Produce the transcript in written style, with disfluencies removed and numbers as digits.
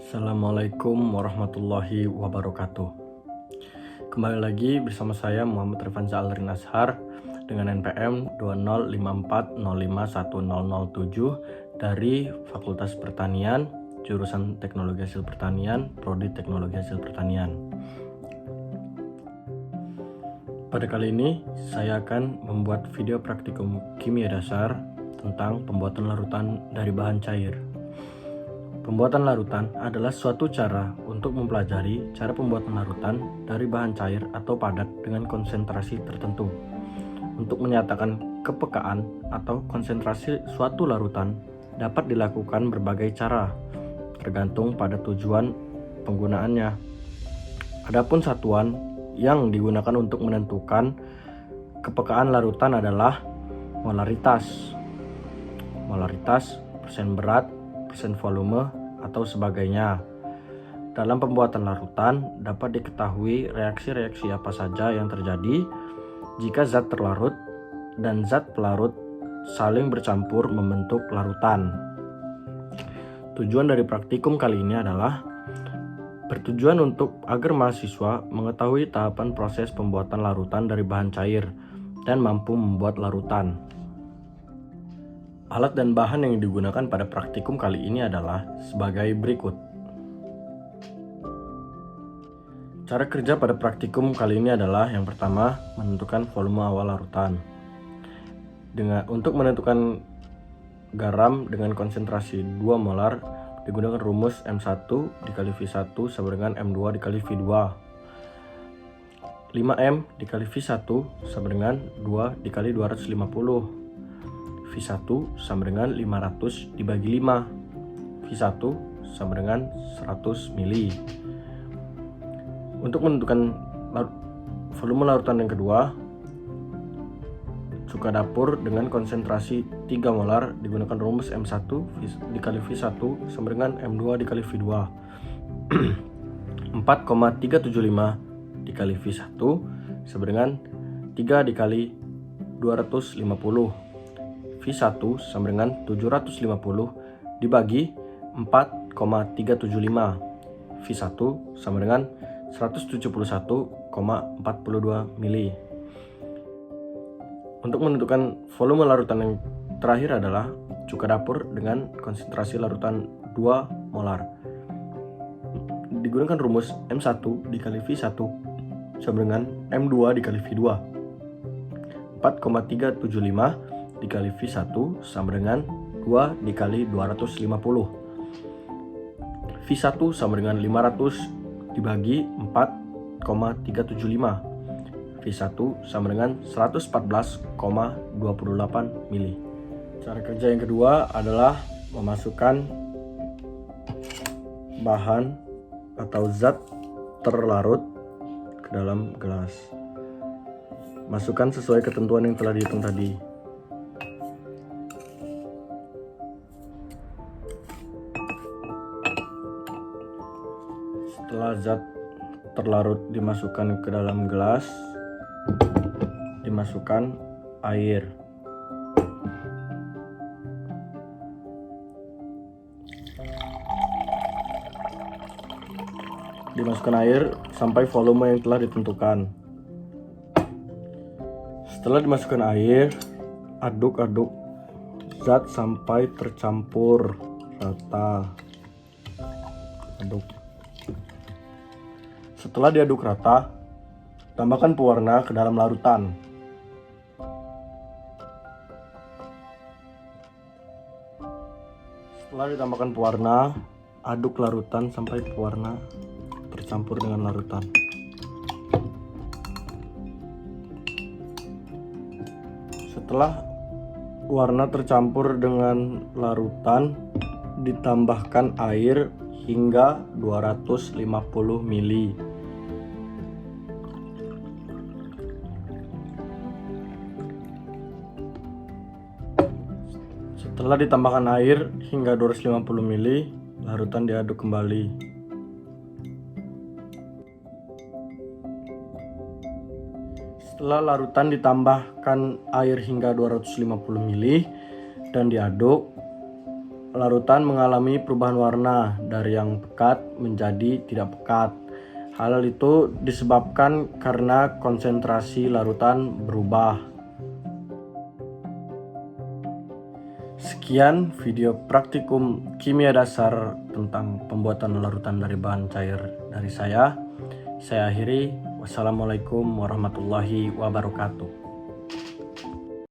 Assalamualaikum warahmatullahi wabarakatuh. Kembali lagi bersama saya Muhammad Rifanza Alrin Ashar dengan NPM 20540510007 dari Fakultas Pertanian, jurusan Teknologi Hasil Pertanian, Prodi Teknologi Hasil Pertanian. Pada kali ini saya akan membuat video praktikum kimia dasar tentang pembuatan larutan dari bahan cair. Pembuatan larutan adalah suatu cara untuk mempelajari cara pembuatan larutan dari bahan cair atau padat dengan konsentrasi tertentu. Untuk menyatakan kepekaan atau konsentrasi suatu larutan dapat dilakukan berbagai cara, tergantung pada tujuan penggunaannya. Adapun satuan yang digunakan untuk menentukan kepekaan larutan adalah molaritas. Molaritas, persen berat, persen volume, atau sebagainya. Dalam pembuatan larutan dapat diketahui reaksi-reaksi apa saja yang terjadi jika zat terlarut dan zat pelarut saling bercampur membentuk larutan. Tujuan dari praktikum kali ini adalah bertujuan untuk agar mahasiswa mengetahui tahapan proses pembuatan larutan dari bahan cair dan mampu membuat larutan. Alat dan bahan yang digunakan pada praktikum kali ini adalah sebagai berikut. Cara kerja pada praktikum kali ini adalah yang pertama, menentukan volume awal larutan. Untuk menentukan garam dengan konsentrasi 2 molar digunakan rumus M1 dikali V1 sama dengan M2 dikali V2. 5M dikali V1 sama dengan 2 dikali 250. V1 sama dengan 500 dibagi 5. V1 sama dengan 100 mili. Untuk menentukan volume larutan yang kedua, cuka dapur dengan konsentrasi 3 molar digunakan rumus M1 dikali V1 sama dengan M2 dikali V2. 4,375 dikali V1 sama dengan 3 dikali 250. V1 sama dengan 750 dibagi 4,375. V1 sama dengan 171,42 mili. Untuk menentukan volume larutan yang terakhir adalah cuka dapur dengan konsentrasi larutan 2 molar. Digunakan rumus M1 dikali V1 sama dengan M2 dikali V2. 4,375 dikali V1 sama dengan 2 dikali 250. V1 sama dengan 500 dibagi 4,375. V1 sama dengan 114,28 mili. Cara kerja yang kedua adalah memasukkan bahan atau zat terlarut ke dalam gelas. Masukkan sesuai ketentuan yang telah dihitung tadi. Setelah zat terlarut dimasukkan ke dalam gelas, dimasukkan air. Dimasukkan air sampai volume yang telah ditentukan. Setelah dimasukkan air, aduk-aduk zat sampai tercampur rata. Aduk. Setelah diaduk rata, tambahkan pewarna ke dalam larutan. Setelah ditambahkan pewarna, aduk larutan sampai pewarna tercampur dengan larutan. Setelah warna tercampur dengan larutan, ditambahkan air hingga 250 mili. Setelah ditambahkan air hingga 250 mili, larutan diaduk kembali. Setelah larutan ditambahkan air hingga 250 ml dan diaduk, larutan mengalami perubahan warna dari yang pekat menjadi tidak pekat. Hal itu disebabkan karena konsentrasi larutan berubah. Sekian video praktikum kimia dasar tentang pembuatan larutan dari bahan cair dari saya. Saya akhiri. Wassalamualaikum warahmatullahi wabarakatuh.